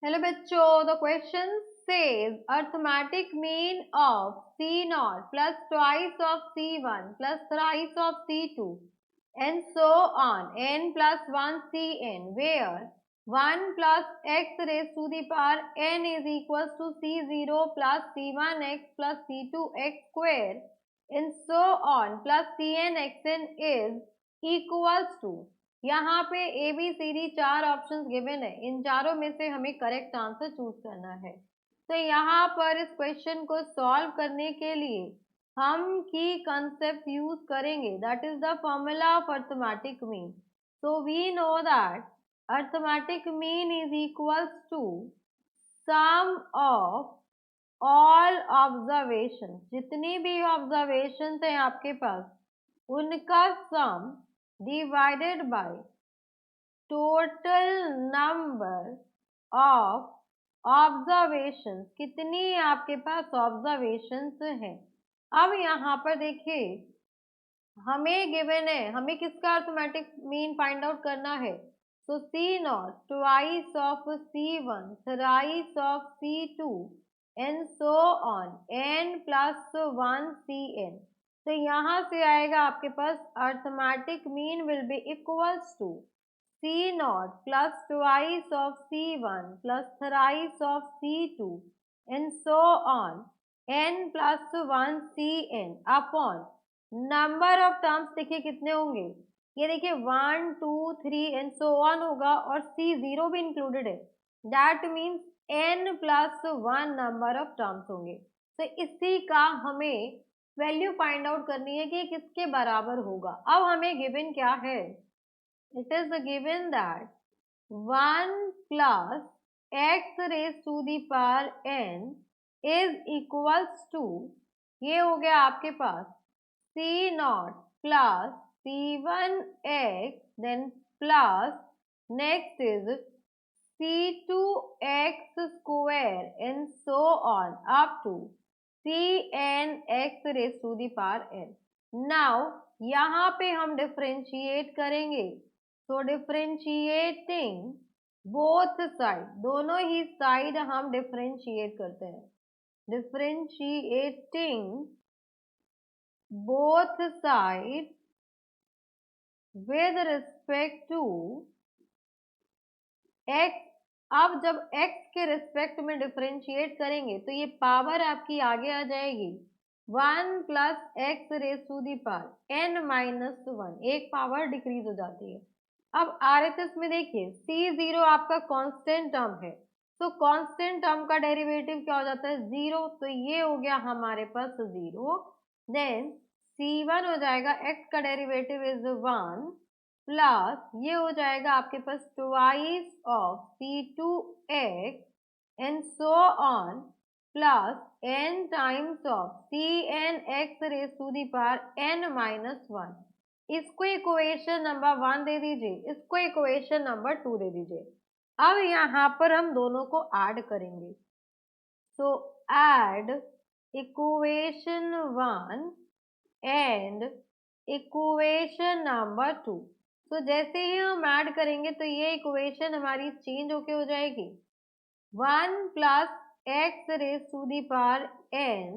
Hello बच्चों, the question says arithmetic mean of C0 plus twice of C1 plus thrice of C2 and so on n plus 1 Cn where 1 plus x raised to the power n is equals to C0 plus C1x plus C2x square and so on plus Cnxn is equals to। यहाँ पे A B C D चार options given है, इन चारों में से हमें correct answer choose करना है। तो यहाँ पर इस क्वेश्चन को सॉल्व करने के लिए हम की कंसेप्ट यूज करेंगे, that is the formula of arithmetic mean. So we know that arithmetic mean is equals to sum of all observation, जितनी भी ऑब्जर्वेशन है आपके पास उनका sum divided by total number of observations, कितनी आपके पास ऑब्जर्वेशंस हैं। अब यहाँ पर देखिए हमें गिवन है, हमें किसका अर्थमेटिक मीन फाइंड आउट करना है। So C0 twice of C1 thrice of C2 and so on n plus 1 Cn। तो यहाँ से आएगा आपके पास arithmetic mean will be equals to C0 plus twice of C1 plus thrice of C2 and so on n plus 1 Cn upon number of terms. देखिए कितने होंगे, ये देखिए 1 2 3 एंड सो ऑन होगा और C0 भी इंक्लूडेड है, that means n plus 1 number of terms होंगे। तो इसी का हमें वैल्यू फाइंड आउट करनी है कि किसके बराबर होगा। अब हमें गिवन क्या है, it is given that 1 plus x raised to the power n is equals to, ये हो गया आपके पास C0 plus C1x then plus next is C2x square and so on up to Cnx raised to the power n। now यहाँ पे हम differentiate करेंगे, तो differentiating both side, दोनों ही साइड हम डिफरेंशिएट करते हैं। Differentiating both side with respect to x। अब जब x के रिस्पेक्ट में डिफरेंशिएट करेंगे तो ये पावर आपकी आगे आ जाएगी 1 plus x raise to the power n minus 1, एक पावर डिक्रीज हो जाती है। अब आरएचएस में देखिए C0 आपका कांस्टेंट टर्म है, तो कांस्टेंट टर्म का डेरिवेटिव क्या हो जाता है 0, तो ये हो गया हमारे पास 0। देन C1 हो जाएगा, x का डेरिवेटिव इज 1 प्लस ये हो जाएगा आपके पास twice of C2x and so on plus n times of Cnx raise to the power n minus 1। इसको इक्वेशन नंबर 1 दे दीजिए, इसको इक्वेशन नंबर 2 दे दीजिए। अब यहाँ पर हम दोनों को ऐड करेंगे, सो add equation 1 and equation number 2। तो जैसे ही हम ऐड करेंगे तो ये इक्वेशन हमारी चेंज होके हो जाएगी 1 plus x raise to the power n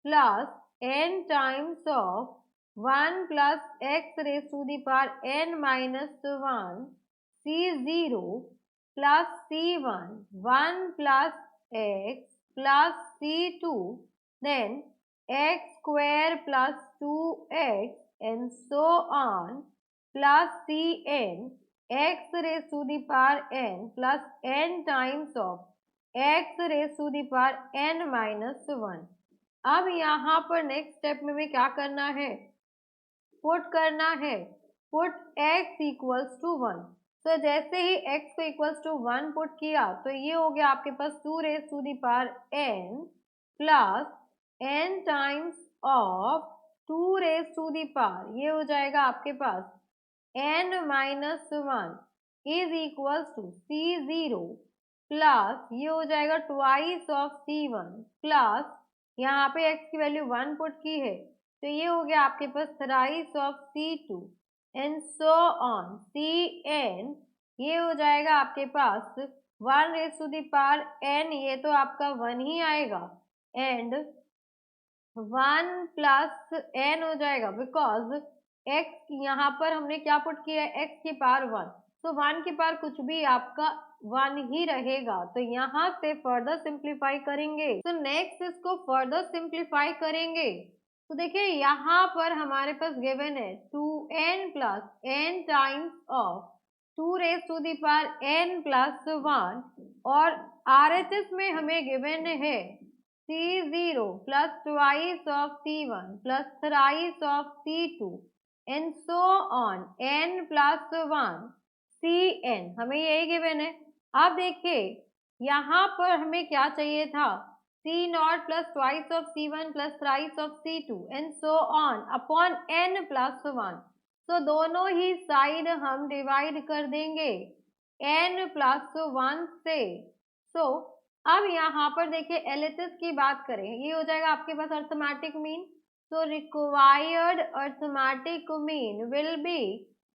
plus n times of 1 plus x raised to the power n minus 1 C0 plus C1 1 plus x plus C2 then x square plus 2x and so on plus Cn x raised to the power n plus n times of x raised to the power n minus 1। अब यहाँ पर next step में हमें क्या करना है, put करना है, पुट x इक्वल्स टू 1। तो जैसे ही x को इक्वल्स टू 1 पुट किया तो ये हो गया आपके पास 2 raise to the power n plus n times of 2 raise to the power, ये हो जाएगा आपके पास n minus 1 is equals to C0 plus ये हो जाएगा ट्वाइस ऑफ C1 प्लस यहाँ पे x की वैल्यू 1 पुट की है तो ये हो गया आपके पास thrice of C2 and so on Cn, ये हो जाएगा आपके पास 1 raise to the power n, ये तो आपका 1 ही आएगा, एंड 1 प्लस n हो जाएगा, बिकॉज x यहाँ पर हमने क्या पुट किया है, x की पावर 1, तो 1 की पावर कुछ भी आपका 1 ही रहेगा, तो यहाँ से फर्दर सिंप्लीफाई करेंगे। तो नेक्स्ट इसको फर्दर सिंप्लीफाई करेंगे, तो देखिए यहाँ पर हमारे पास गिवन है 2n plus n times of 2 raise to the power n plus 1, और RHS में हमें गिवन है C0 plus twice of C1 plus thrice of C2 and so on n plus 1 Cn, हमें यही गिवन है। अब देखिए यहाँ पर हमें क्या चाहिए था, C0 plus twice of C1 plus thrice of C2 and so on upon n plus 1, तो दोनों ही साइड हम डिवाइड कर देंगे n plus 1 से। सो अब यहाँ पर देखिए एलएचएस की बात करें, ये हो जाएगा आपके पास अर्थमेटिक मीन, तो required arithmetic mean will be,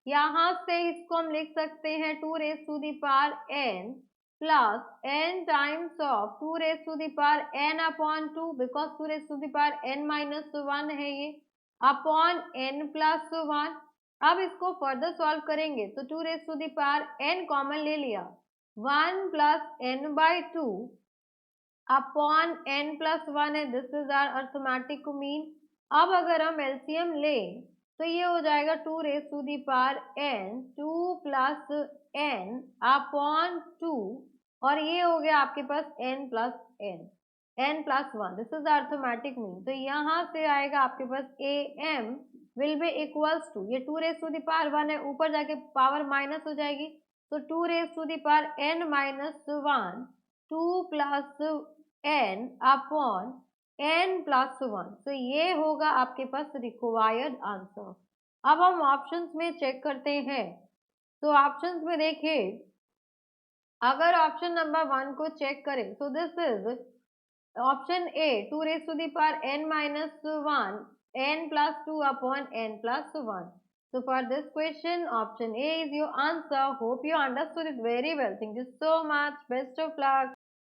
यहाँ से इसको हम लिख सकते हैं 2 raise to the power n plus n times of 2 raise to the power n upon 2, because 2 raise to the power n minus 1 है ये, अपॉन n प्लस 1। अब इसको फर्दर सॉल्व करेंगे तो 2 raise to the power n common ले लिया, 1 plus n by 2 upon n plus 1 है, this is our arithmetic mean. अब अगर हम एलसीएम लें तो ये हो जाएगा 2 raise to the power n 2 plus n upon 2, और ये हो गया आपके पास n plus n plus 1, this is arithmetic mean. तो यहाँ से आएगा आपके पास am will be equals to, ये 2 रेज टू दी पावर 1 है, ऊपर जाके पावर माइनस हो जाएगी, तो 2 raise to the power n minus 1 2 plus n upon n plus 1, तो ये होगा आपके पास रिक्वायर्ड आंसर। अब हम ऑप्शंस में चेक करते हैं, तो ऑप्शंस में देखिए अगर ऑप्शन नंबर 1 को चेक करें तो this is option A 2 raise to the power n minus 1 n plus 2 upon n plus 1। So for this question, option A is your answer. Hope you understood it very well. Thank you so much. Best of luck.